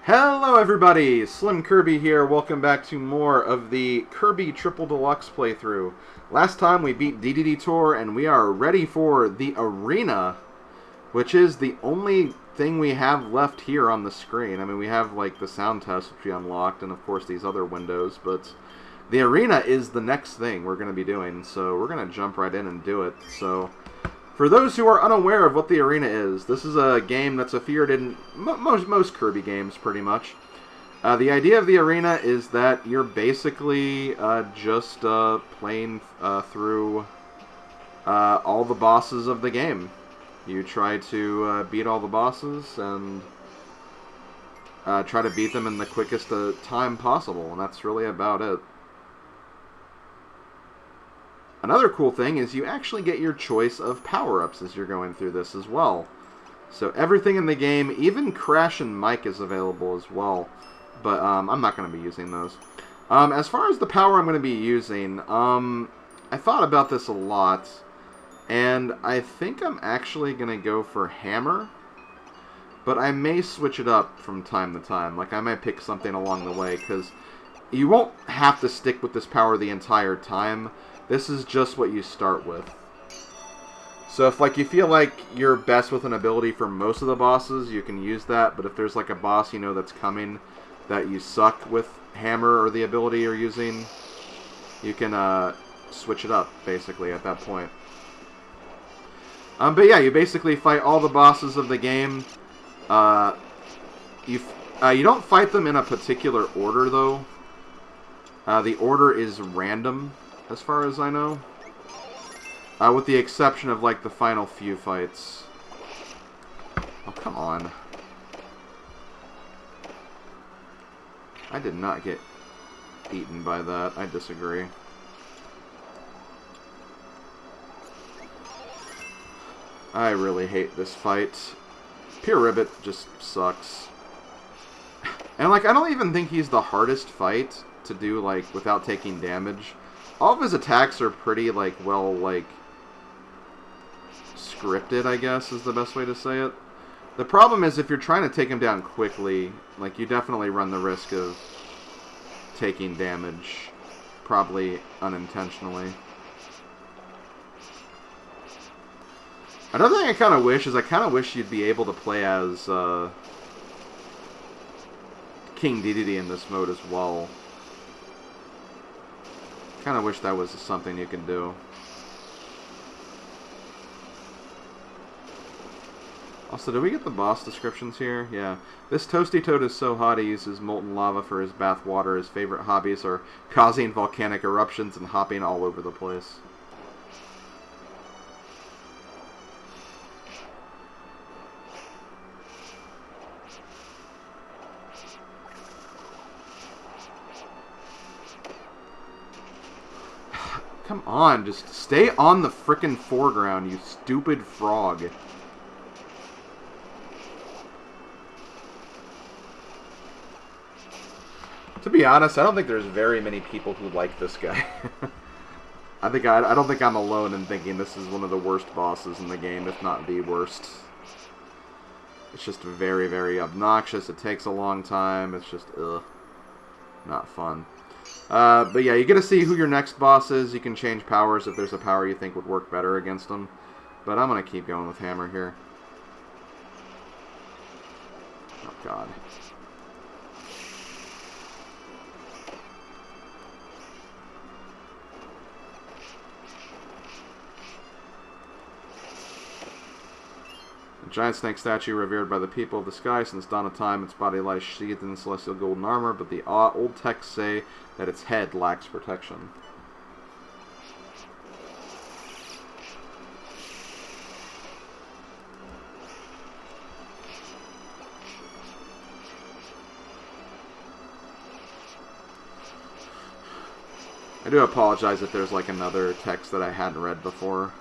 Hello everybody, SlimKirby here. Welcome back to more of the Kirby Triple Deluxe playthrough. Last time we beat Dedede Tour and we are ready for the arena, which is the only thing we have left here on the screen. I mean, we have like the sound test which we unlocked and of course these other windows, but the arena is the next thing we're going to be doing, so we're going to jump right in and do it. So for those who are unaware of what the arena is, this is a game that's featured in most Kirby games, pretty much. The idea of the arena is that you're basically just playing through all the bosses of the game. You try to beat all the bosses and try to beat them in the quickest time possible, and that's really about it. Another cool thing is you actually get your choice of power-ups as you're going through this as well. So everything in the game, even Crash and Mike is available as well. But I'm not going to be using those. As far as the power I'm going to be using, I thought about this a lot. And I think I'm actually going to go for Hammer. But I may switch it up from time to time. Like I might pick something along the way, because you won't have to stick with this power the entire time. This is just what you start with. So if like you feel like you're best with an ability for most of the bosses, you can use that. But if there's like a boss you know that's coming that you suck with Hammer or the ability you're using, you can switch it up basically at that point. But yeah, you basically fight all the bosses of the game. You don't fight them in a particular order though. The order is random, as far as I know. With the exception of, like, the final few fights. Oh, come on. I did not get eaten by that. I disagree. I really hate this fight. Pure Ribbit just sucks. And, like, I don't even think he's the hardest fight to do, like, without taking damage. All of his attacks are pretty, like, well, like, scripted, I guess, is the best way to say it. The problem is if you're trying to take him down quickly, like, you definitely run the risk of taking damage, probably unintentionally. Another thing I kind of wish is I kind of wish you'd be able to play as King Dedede in this mode as well. Kind of wish that was something you can do. Also, did we get the boss descriptions here? Yeah. This toasty toad is so hot he uses molten lava for his bath water. His favorite hobbies are causing volcanic eruptions and hopping all over the place. Come on, just stay on the frickin' foreground, you stupid frog. To be honest, I don't think there's very many people who like this guy. I don't think I'm alone in thinking this is one of the worst bosses in the game, if not the worst. It's just very, very obnoxious. It takes a long time. It's just, ugh, not fun. But yeah, you get to see who your next boss is. You can change powers if there's a power you think would work better against them. But I'm going to keep going with Hammer here. Oh, God. A giant snake statue revered by the people of the sky since dawn of time. Its body lies sheathed in celestial golden armor, but the old texts say that its head lacks protection. I do apologize if there's like another text that I hadn't read before.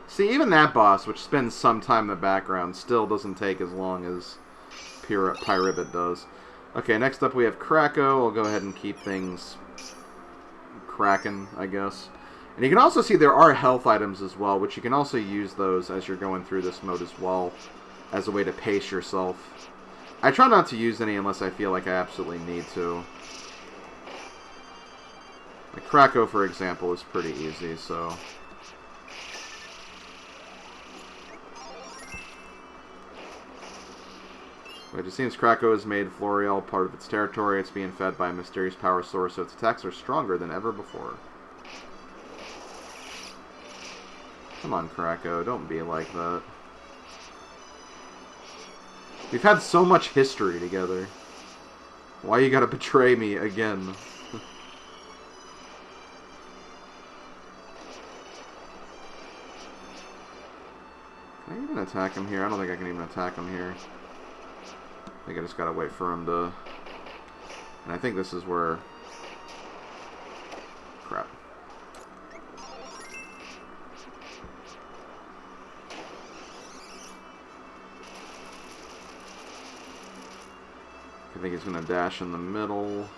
See, even that boss, which spends some time in the background, still doesn't take as long as Pyribid does. Okay, next up we have Kracko. I'll go ahead and keep things Kraken, I guess. And you can also see there are health items as well, which you can also use those as you're going through this mode as well, as a way to pace yourself. I try not to use any unless I feel like I absolutely need to. Like Krako, for example, is pretty easy, so... But it seems Krako has made Florial part of its territory. It's being fed by a mysterious power source, so its attacks are stronger than ever before. Come on, Krako, don't be like that. We've had so much history together. Why you gotta betray me again? Can I even attack him here? I don't think I can even attack him here. I think I just gotta wait for him to... And I think this is where... Crap. I think he's gonna dash in the middle.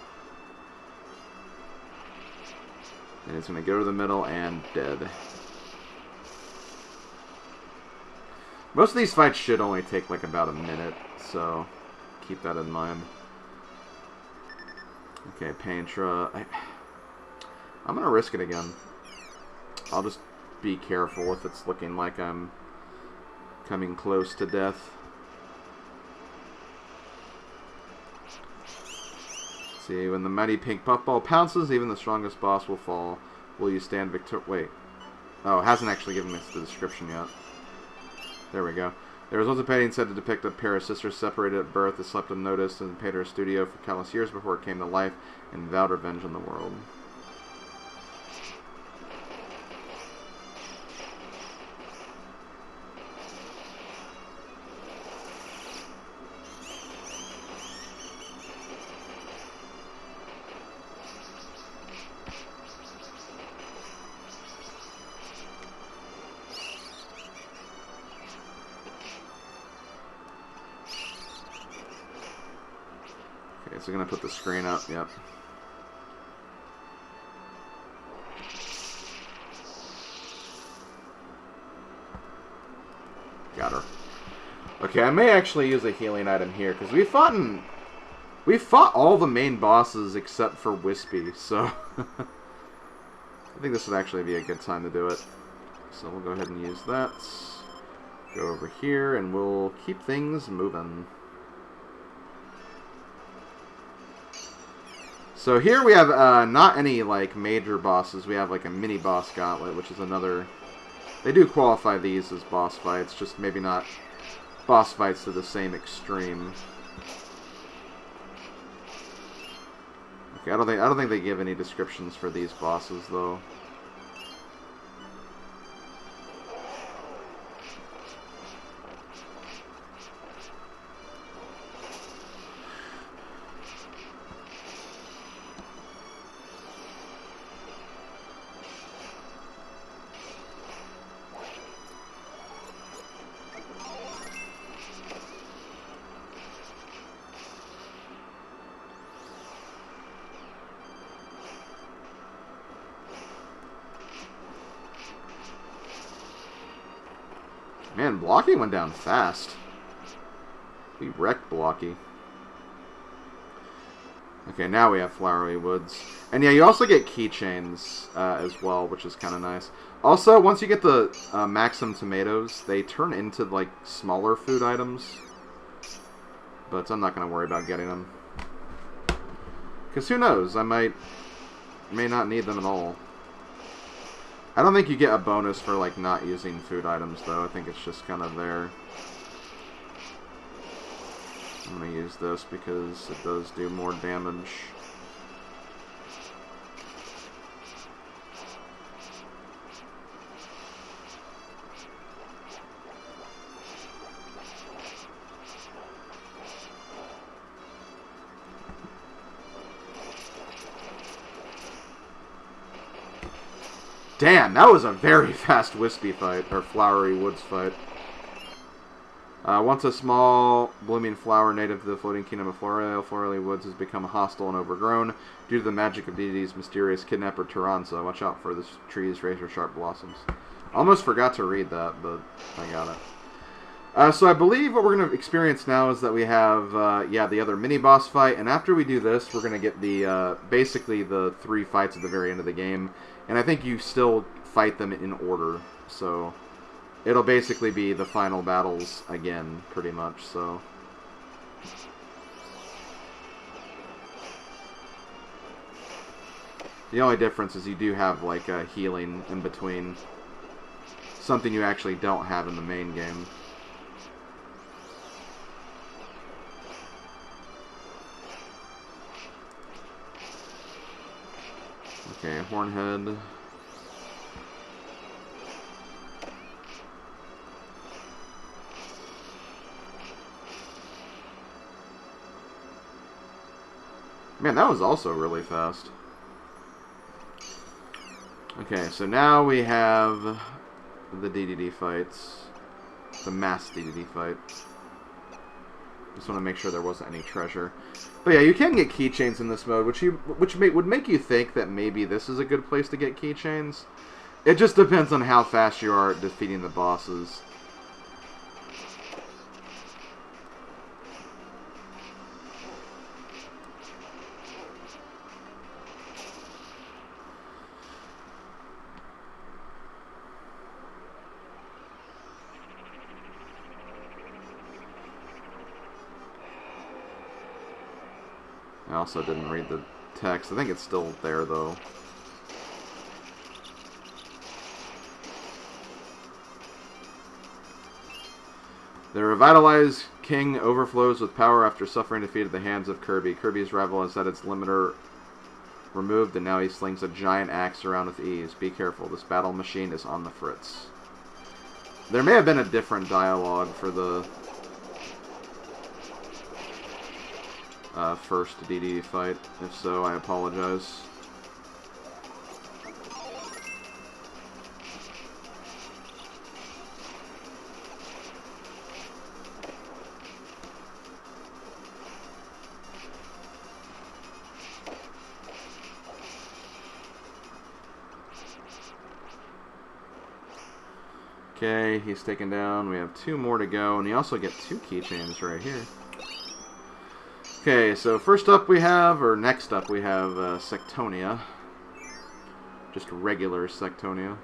And he's gonna go to the middle and dead. Most of these fights should only take like about a minute, so... keep that in mind. Okay, Paintra. I'm gonna risk it again. I'll just be careful if it's looking like I'm coming close to death. See, when the mighty pink puffball pounces, even the strongest boss will fall. Will you stand victor? Wait. Oh, it hasn't actually given us the description yet. There we go. There was once a painting said to depict a pair of sisters separated at birth that slept unnoticed and painted her studio for countless years before it came to life and vowed revenge on the world. Okay, so I'm going to put the screen up, yep. Got her. Okay, I may actually use a healing item here, because we fought all the main bosses except for Wispy, so... I think this would actually be a good time to do it. So we'll go ahead and use that. Go over here, and we'll keep things moving. So here we have not any like major bosses. We have like a mini boss gauntlet, which is another... They do qualify these as boss fights, just maybe not boss fights to the same extreme. Okay, I don't think they give any descriptions for these bosses though. Man, Blocky went down fast. We wrecked Blocky. Okay, now we have Flowery Woods. And yeah, you also get keychains as well, which is kind of nice. Also, once you get the Maxim tomatoes, they turn into, like, smaller food items. But I'm not going to worry about getting them. Because who knows, I may not need them at all. I don't think you get a bonus for, like, not using food items, though. I think it's just kind of there. I'm going to use this because it does do more damage. Damn, that was a very fast Wispy fight, or Flowery Woods fight. Once a small blooming flower native to the floating kingdom of Flowery Woods has become hostile and overgrown due to the magic of Dedede's mysterious kidnapper Taranza. Watch out for this tree's razor-sharp blossoms. Almost forgot to read that, but I got it. So I believe what we're going to experience now is that we have, the other mini-boss fight, and after we do this, we're going to get the, basically the 3 fights at the very end of the game, and I think you still fight them in order, so it'll basically be the final battles again, pretty much, so. The only difference is you do have, like, a healing in between. Something you actually don't have in the main game. Okay, Hornhead. Man, that was also really fast. Okay, so now we have the Dedede fights. The mass Dedede fight. Just want to make sure there wasn't any treasure. But yeah, you can get keychains in this mode, which would make you think that maybe this is a good place to get keychains. It just depends on how fast you are at defeating the bosses. I also didn't read the text. I think it's still there, though. The revitalized king overflows with power after suffering defeat at the hands of Kirby. Kirby's rival has had its limiter removed, and now he slings a giant axe around with ease. Be careful, this battle machine is on the fritz. There may have been a different dialogue for the first Dedede fight. If so, I apologize. Okay, he's taken down. We have 2 more to go, and you also get 2 keychains right here. Okay, so first up we have, or next up we have Sectonia. Just regular Sectonia.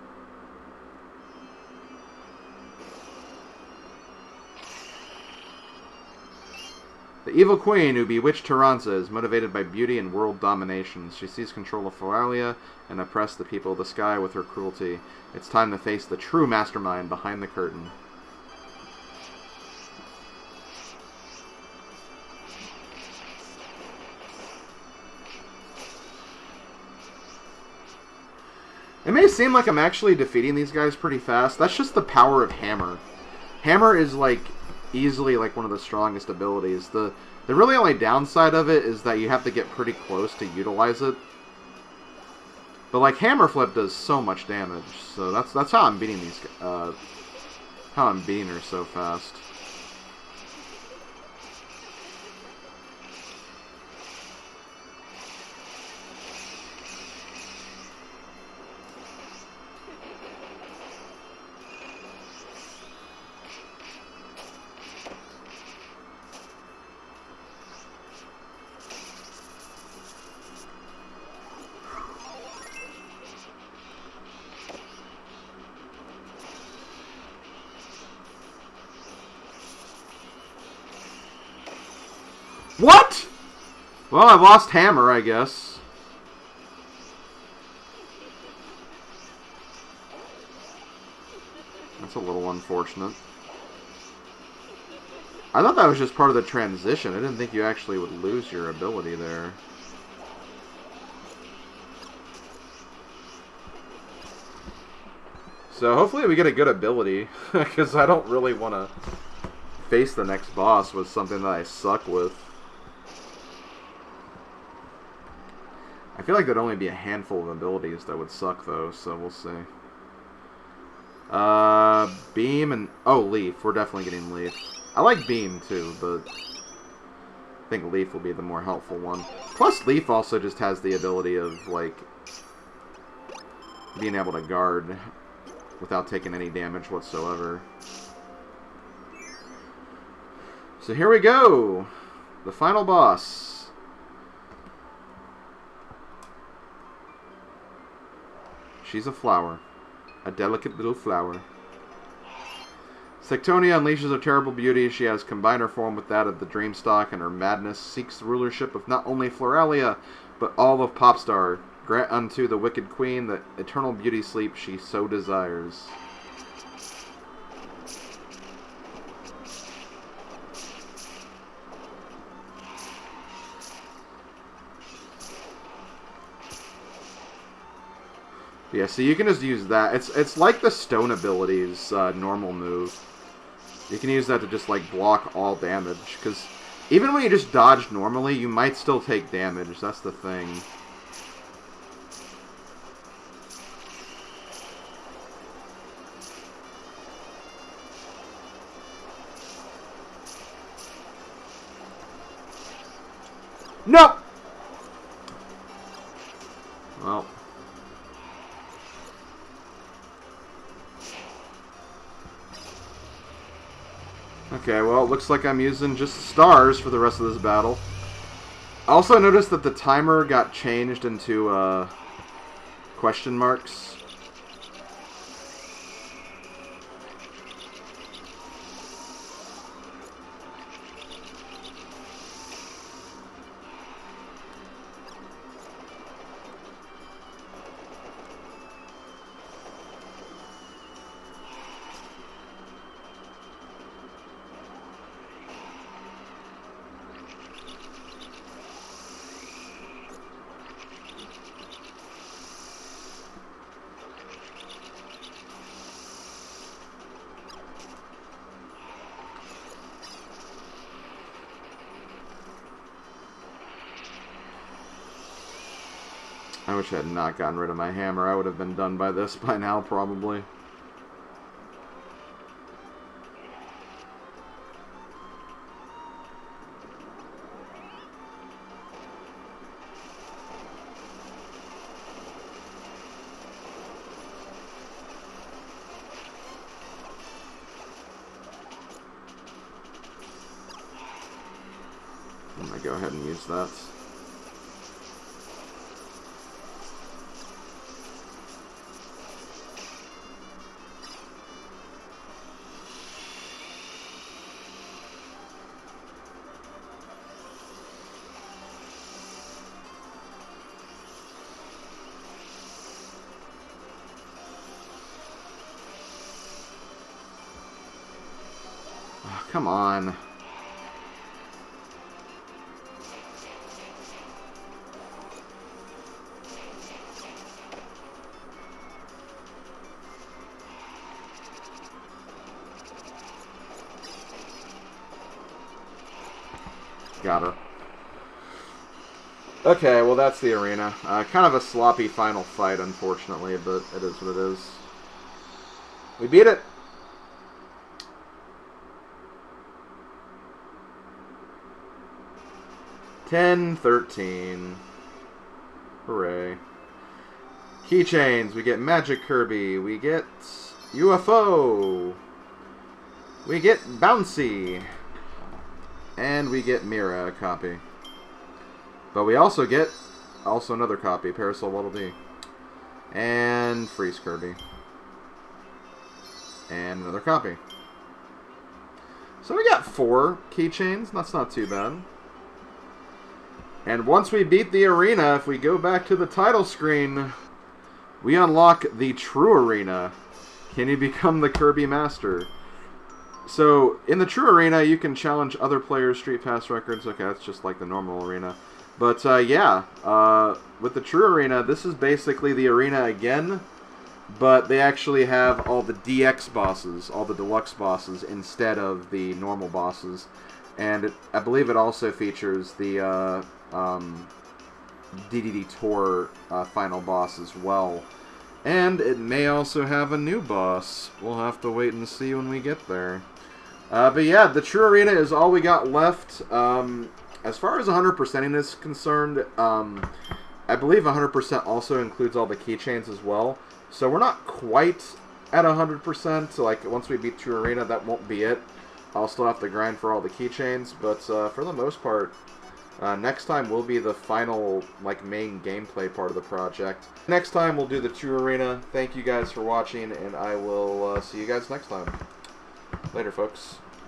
The evil queen who bewitched Taranza is motivated by beauty and world domination. She sees control of Floralia and oppress the people of the sky with her cruelty. It's time to face the true mastermind behind the curtain. It may seem like I'm actually defeating these guys pretty fast. That's just the power of Hammer. Hammer is, like, easily, like, one of the strongest abilities. The really only downside of it is that you have to get pretty close to utilize it. But, like, Hammer Flip does so much damage. So that's how I'm beating these, how I'm beating her so fast. What? Well, I've lost Hammer, I guess. That's a little unfortunate. I thought that was just part of the transition. I didn't think you actually would lose your ability there. So hopefully we get a good ability, because I don't really want to face the next boss with something that I suck with. I feel like there'd only be a handful of abilities that would suck, though, so we'll see. Beam and... oh, Leaf. We're definitely getting Leaf. I like Beam, too, but I think Leaf will be the more helpful one. Plus, Leaf also just has the ability of, like, being able to guard without taking any damage whatsoever. So here we go! The final boss. She's a flower. A delicate little flower. Sectonia unleashes her terrible beauty. She has combined her form with that of the Dreamstalk, and her madness seeks the rulership of not only Floralia, but all of Popstar. Grant unto the wicked queen the eternal beauty sleep she so desires. Yeah, so you can just use that. It's like the Stone ability's normal move. You can use that to just, like, block all damage. Because even when you just dodge normally, you might still take damage. That's the thing. No! Well. Okay, well, it looks like I'm using just stars for the rest of this battle. I also noticed that the timer got changed into question marks. I wish I had not gotten rid of my hammer. I would have been done by this by now, probably. I'm going to go ahead and use that. Oh, come on. Got her. Okay, well that's the arena. Kind of a sloppy final fight, unfortunately, but it is what it is. We beat it! $10-13. Hooray. Keychains. We get Magic Kirby. We get UFO. We get Bouncy. And we get Mira, a copy. But we also get another copy, Parasol Waddle Dee. And Freeze Kirby. And another copy. So we got 4 keychains. That's not too bad. And once we beat the arena, if we go back to the title screen, we unlock the true arena. Can you become the Kirby Master? So, in the true arena, you can challenge other players' Street Pass records. Okay, that's just like the normal arena. But, yeah, with the true arena, this is basically the arena again, but they actually have all the DX bosses, all the deluxe bosses, instead of the normal bosses. And I believe it also features the Dedede Tour final boss as well. And it may also have a new boss. We'll have to wait and see when we get there. But yeah, the True Arena is all we got left. As far as 100%ing is concerned, I believe 100% also includes all the keychains as well. So we're not quite at 100%. So like once we beat True Arena, that won't be it. I'll still have to grind for all the keychains, but for the most part, next time will be the final like main gameplay part of the project. Next time we'll do the True Arena. Thank you guys for watching, and I will see you guys next time. Later, folks.